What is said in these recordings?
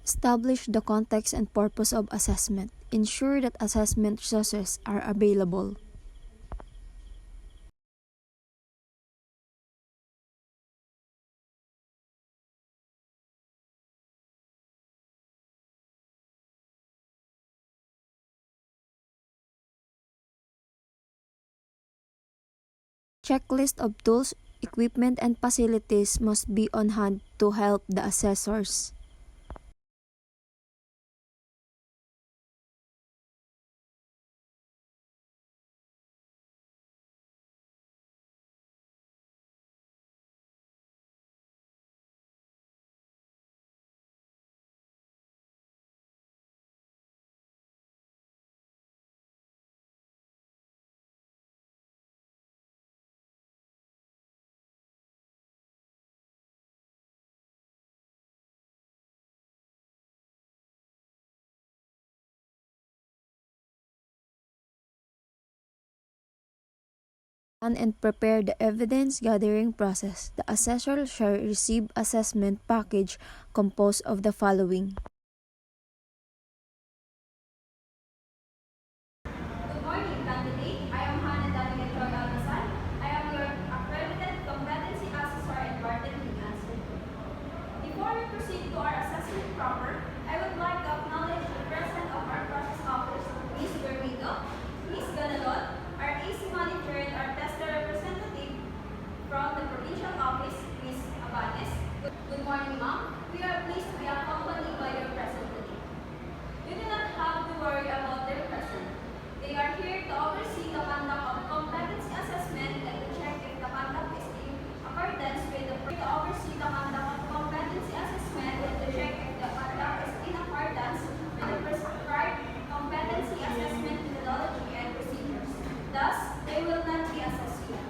Establish the context and purpose of assessment. Ensure that assessment resources are available. Checklist of tools, equipment, and facilities must be on hand to help the assessors. Plan and prepare the evidence gathering process. The assessor shall receive assessment package composed of the following. Good morning, candidate. I am Hannah Danica Troy Almasan. I am your accredited competency assessor and bartending answer. Before we proceed to our assessment proper, I would like to acknowledge the presence of our process officers, Ms. Bermito, Ms. Ganalon, our AC manager and our tester representative from the provincial office, Ms. Abanes. Good morning, ma'am. We are pleased to be accompanied by your present today. You do not have to worry about their presence. They are here to oversee the conduct of competency assessment and to check if the conduct is in accordance with the to oversee the conduct of competency assessment and to check if the conduct is in accordance with the prescribed competency assessment methodology and procedures. Thus, they will not be assessed here.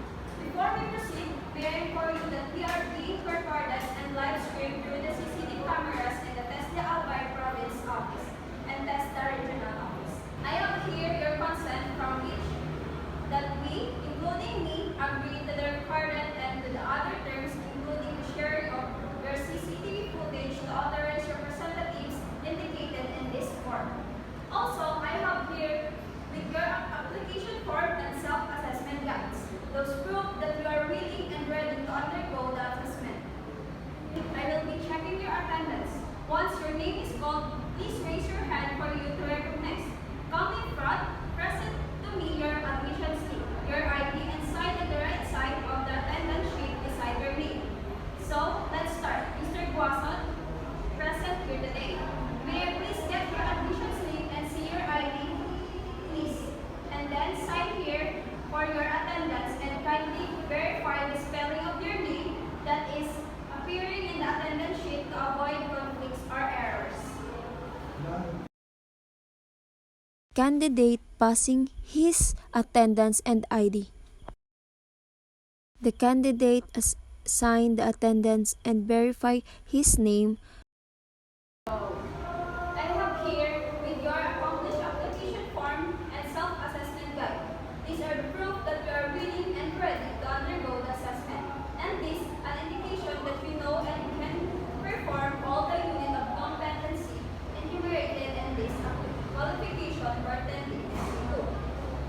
Before we proceed, may I inform you that we are being recorded and live streamed through the CCTV cameras in the Testa Albay Province Office and Testa Regional Office. I have here your consent from each that we, including me, agree to the recorded and to the other terms, including the sharing of your CCTV footage to authorized representatives indicated in this form. Also, I have here with your application form and self-assessment guides, those prove that you are willing and ready to undergo the assessment. I will be checking your attendance. Once your name is called, please raise your hand for you to recognize. Come in front, present to me your admission slip, your ID, and sign on the right side of the attendance sheet beside your name. So, let's start. Mr. Guason, present here today. May I please get your admission slip and see your ID, please? And then sign here for your attendance and kindly verify the spelling of your name that is appearing in the attendance sheet to avoid conflicts or errors. Candidate passing his attendance and ID. The candidate sign the attendance and verify his name. I have here with your accomplished application form and self-assessment guide. These are the proof that you are willing and ready to undergo the assessment. And this an indication that you know and can perform all the unit of competency enumerated in this qualification bartending SC2.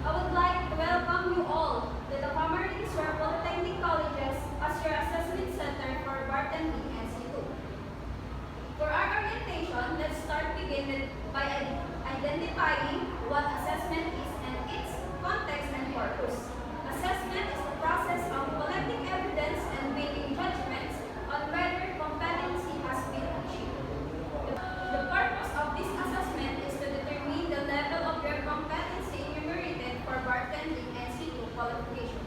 I would like to welcome you all to the Camarines Sur Polytechnic Colleges as your assessment center for bartending SC2. For our orientation, let's begin by identifying what assessment is and its context and purpose. Assessment is the process of collecting evidence and making judgments on whether competency has been achieved. The purpose of this assessment is to determine the level of your competency enumerated for bartending NC2 qualification.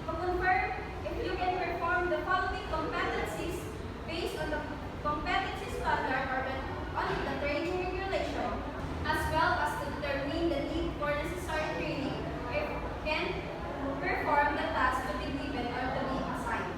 To confirm if you can perform the following competencies based on the competency standard or on the training regulation, as well as to determine the need for necessary training if can perform the task to be given or to be assigned.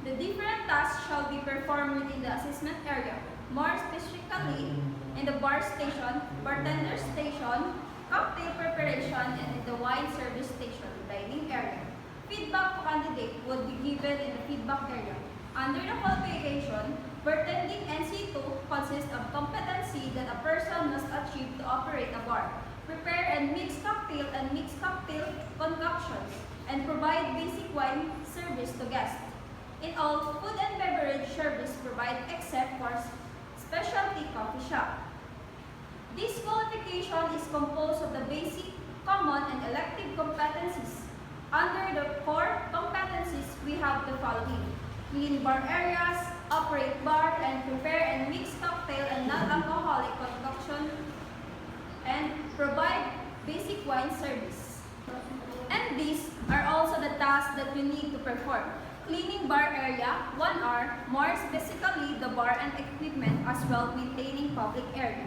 The different tasks shall be performed within the assessment area, more specifically in the bar station, bartender station, cocktail preparation, and in the wine service station, dining area. Feedback to candidate would be given in the feedback area. Under the qualification, Bartending NC2 consists of competency that a person must achieve to operate a bar, prepare and mix cocktail and mix cocktail concoctions, and provide basic wine service to guests. In all, food and beverage service provide except for specialty coffee shop. This qualification is composed of the basic, common, and elective competencies. Under the core competencies, we have the following: clean bar areas, operate bar, and prepare and mix cocktail and non-alcoholic concoction, and provide basic wine service. And these are also the tasks that you need to perform. Cleaning bar area, 1 hour, more specifically the bar and equipment as well maintaining public area.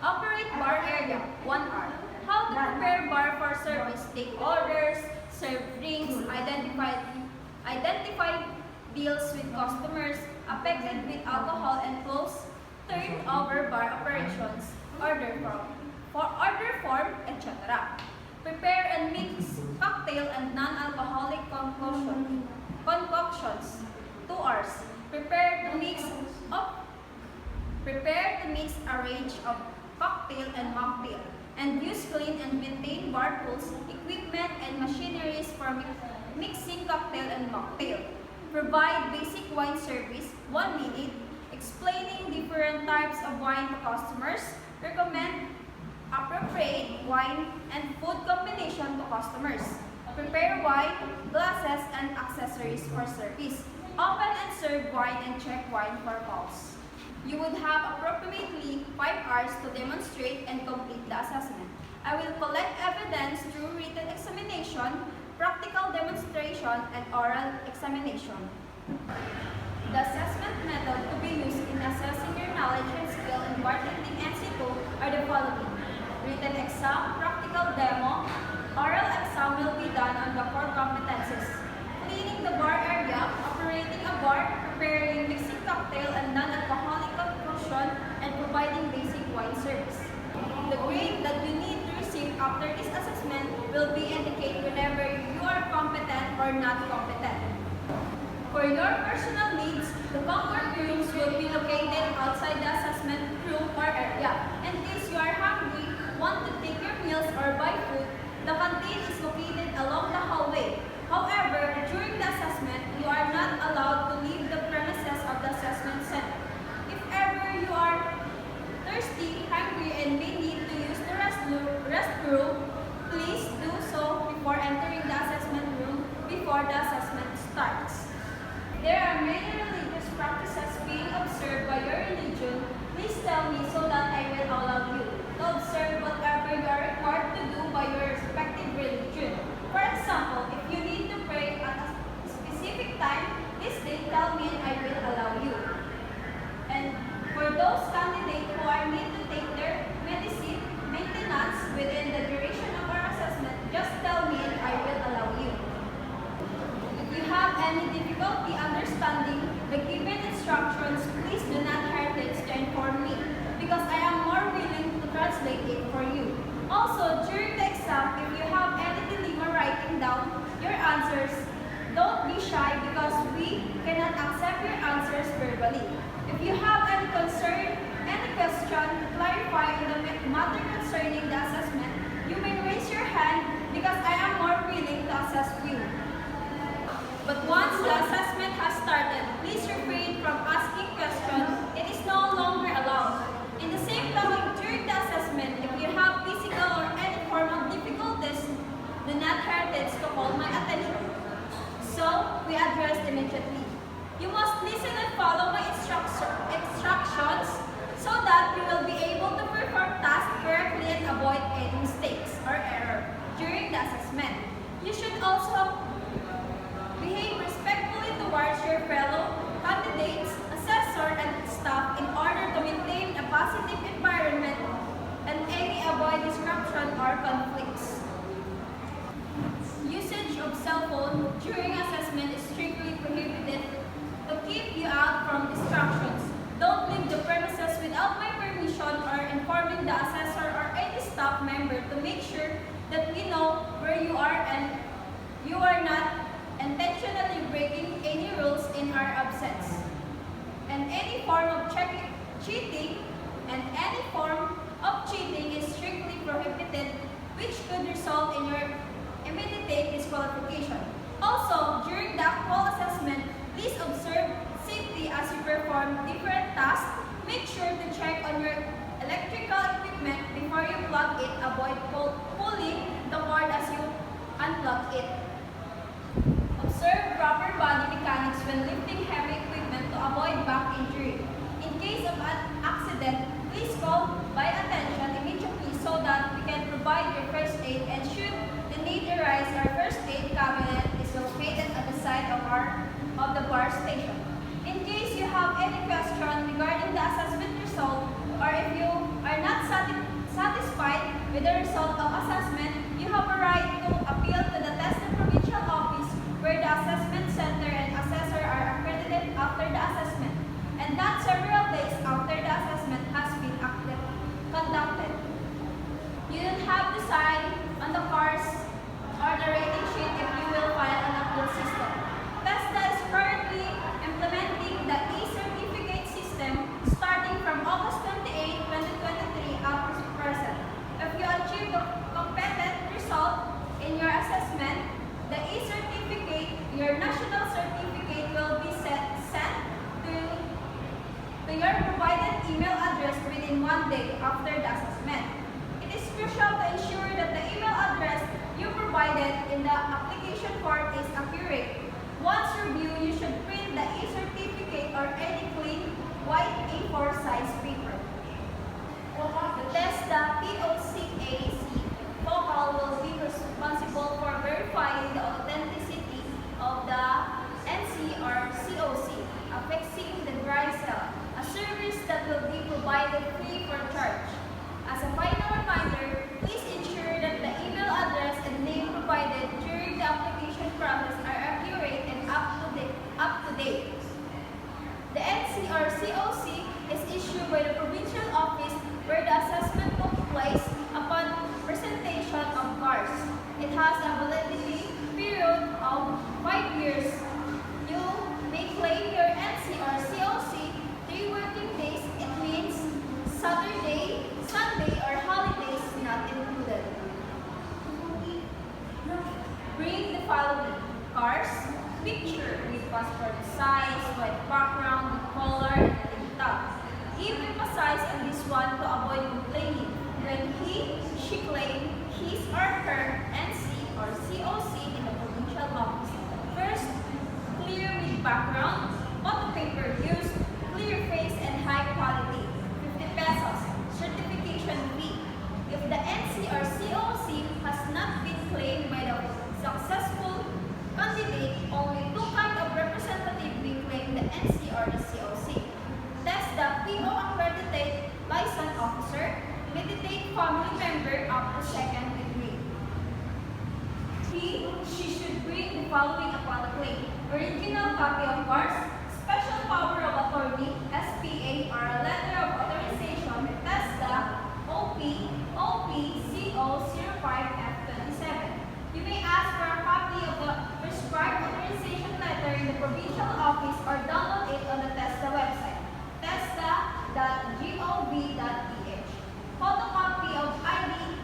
Operate bar area, 1 hour. How to prepare bar for service, take orders, serve drinks, identify bills with customers affected with alcohol and close, turn over bar operations, order form, etc. Prepare and mix cocktail and non-alcoholic concoctions, 2 hours. Prepare to mix a range of cocktail and mocktail, and use clean and maintain bar tools, equipment, and machineries for mixing cocktail and mocktail. Provide basic wine service, 1 minute, explaining different types of wine to customers. Recommend appropriate wine and food combination to customers. Prepare wine, glasses, and accessories for service. Open and serve wine and check wine for calls. You would have approximately 5 hours to demonstrate and complete the assessment. I will collect evidence through written examination, practical demonstration, and oral examination. The assessment method to be used in assessing your knowledge and skill in bartending NC2 are the following: written exam, practical demo, oral exam will be done on the core competencies: cleaning the bar area, operating a bar, preparing mixing cocktail and non-alcoholic concoction, and providing basic wine service. The grade that you need to receive after this assessment will be indicated whenever you are competent or not competent. For your personal needs, the comfort rooms will be located outside the assessment room or area. In case you are hungry, want to take your meals or buy food, the canteen is located along the hallway. However, during the assessment, you are not allowed to leave the premises of the assessment center. If ever you are thirsty, hungry, and may need to use the restroom, please do so before entering the assessment room before the assessment starts. There are many religious practices being observed by your religion. Please tell me so that I will allow you to observe whatever you are required to do by your respective religion. For example, if you need to pray at a specific time, this day tell me and I will allow you. And for those candidates who are need to take their medicine maintenance within the duration of our assessment, just tell me and I will allow you. If you have any difficulty understanding the given instructions, please do not hesitate to inform me, because I am more willing to translate it for you. Also, during the exam, if you have any dilemma writing down your answers, don't be shy because we cannot accept your answers verbally. If you have any concern, any question to clarify on the matter concerning the assessment, you may raise your hand because I am more willing to assess you. But once the assessment has started, please refrain from asking questions. It is no longer allowed. In the same token, during the assessment, if you have physical or any form of difficulties, do not hesitate to call my attention. So, we address immediately. You must listen and follow my instructions so that you will be able to perform tasks correctly and avoid any mistakes or error during the assessment. You should also behave respectfully towards your fellow candidates, assessor, and staff in order to maintain a positive environment and avoid disruption or conflicts. Usage of cell phone during assessment is strictly prohibited to keep you out from distractions. Don't leave the premises without my permission or informing the assessor or any staff member to make sure that we know where you are and you are not intentionally breaking any rules in our absence. and any form of cheating is strictly prohibited, which could result in your immediate disqualification. Also, during the actual assessment, please observe safety as you perform different tasks. Make sure to check on your electrical equipment before you plug it. Avoid pulling the cord as you unplug it. Observe proper body mechanics when lifting heavy equipment to avoid back injury. In case of an accident, please call by attention immediately so that we can provide your first aid, and should the need arise, our first aid cabinet is located at the side of the bar station. In case you have any question regarding the assessment result, or if you are not satisfied with the result of assessment, you have a right to appeal to the TESDA provincial office, where the assessment center and assessor are accredited after the assessment, and that several days after the assessment has been conducted. You don't have to sign on the cards or the rating sheet if you will file an appeal system. TESDA is currently implementing the e-certificate system starting from August 28, 2023 up to present. If you achieve the competent result in your assessment, the e-certificate, your national certificate, will be sent to your provided email address within 1 day after the assessment. It is crucial to ensure that the email address you provided in the application form is accurate. Once reviewed, you should print the e-certificate or any clean white A4 size paper. The TESDA POCAC vocal will be responsible for verifying the authenticity of the NC or COC, affixing the dry cell, a service that will be provided free for charge. As a final reminder, please ensure that the email address and name provided during the application process are accurate and up to date. The NC or COC is issued by the provincial office where the assessment took place upon presentation of cars. It has a validity period of 5 years. You may claim your NC or COC 3 working days. It means Saturday, Sunday, or holidays not included. Bring the following: cars, picture with passport size, white background with color, and a link tab. Emphasize on this one to avoid complaining when she claims his or her NC or COC in the provincial office. First, clear with background, photo paper used, clear face and high quality, 50 pesos, certification fee. If the NC or COC has not been claimed by the successful candidate, only 2 kinds of representative will claim the NC or the COC. Test the PO accredited license officer, meditate family member up to 2nd degree. She should bring the following upon the claim: original copy of cars, special power of attorney, SPA, or a letter of authorization, TESDA OP-CO05F27. You may ask for a copy of the prescribed authorization letter in the provincial office or download it on the TESDA website, tesda.gov.ph. Photocopy of ID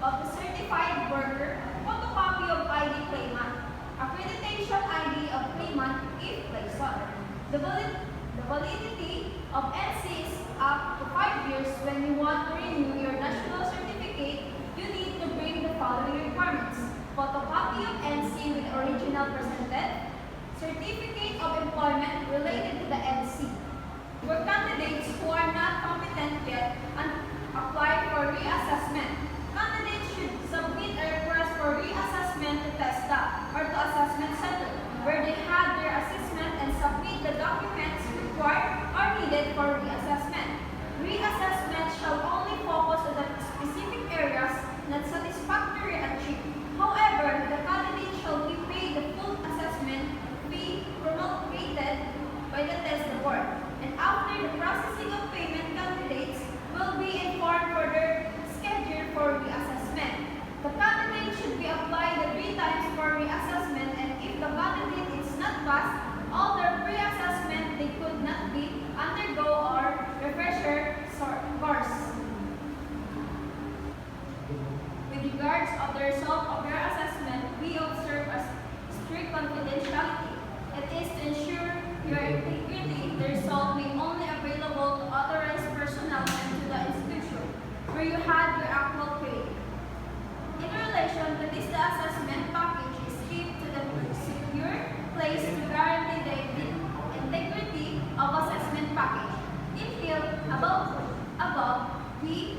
of the certified worker, photocopy of ID claimant, accreditation ID of claimant if license. The validity of NC is up to 5 years. When you want to renew your national certificate, you need to bring the following requirements: photocopy of NC with original presented, certificate of employment related to the NC. For candidates who are not competent yet and apply for reassessment, candidates should submit a request for reassessment to TESDA or to Assessment Center, where they have their assessment and submit the documents required or needed for reassessment. Reassessment shall only focus on the specific areas not satisfactorily achieved. However, the candidate shall be paid the full assessment fee promulgated by the TESDA board, and after the processing of payment, candidates will be informed for their schedule for reassessment. The candidate should be applied 3 times for reassessment, and if the candidate is not passed all their pre-assessment, they could not confidentiality. It is to ensure your integrity. The result may only available to authorized personnel and to the institution where you had your actual training. In relation to this, the assessment package is kept to the secure place to guarantee the integrity of assessment package. In field above, we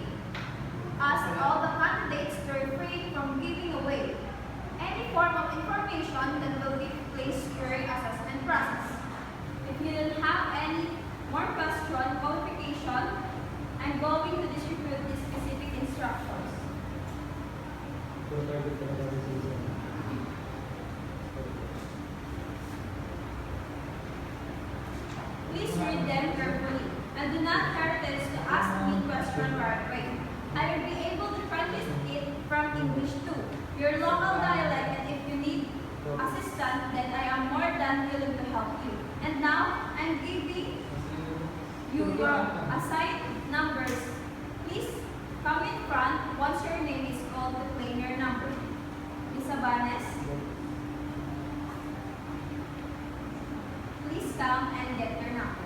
ask all the candidates to refrain from giving away any form of information that will be placed during assessment process. If you don't have any more question, qualification, I'm going to distribute the specific instructions. Please read them carefully and do not hesitate to ask me questions right away. I will be able to translate it from English to your local dialect, and if you need assistance, then I am more than willing to help you. And now, I'm giving you your assigned numbers. Please come in front once your name is called to claim your number. Miss Abanes, please come and get your number.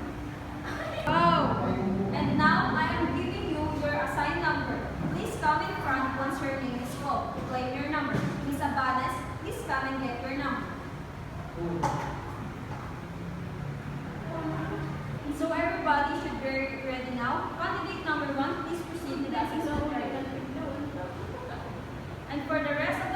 Oh! And now, I am giving you your assigned number. Please come in front once your name is called to claim your number. Miss Abanes, please come and get your number. So everybody should be ready now. Candidate number 1, please proceed to the assessment. And for the rest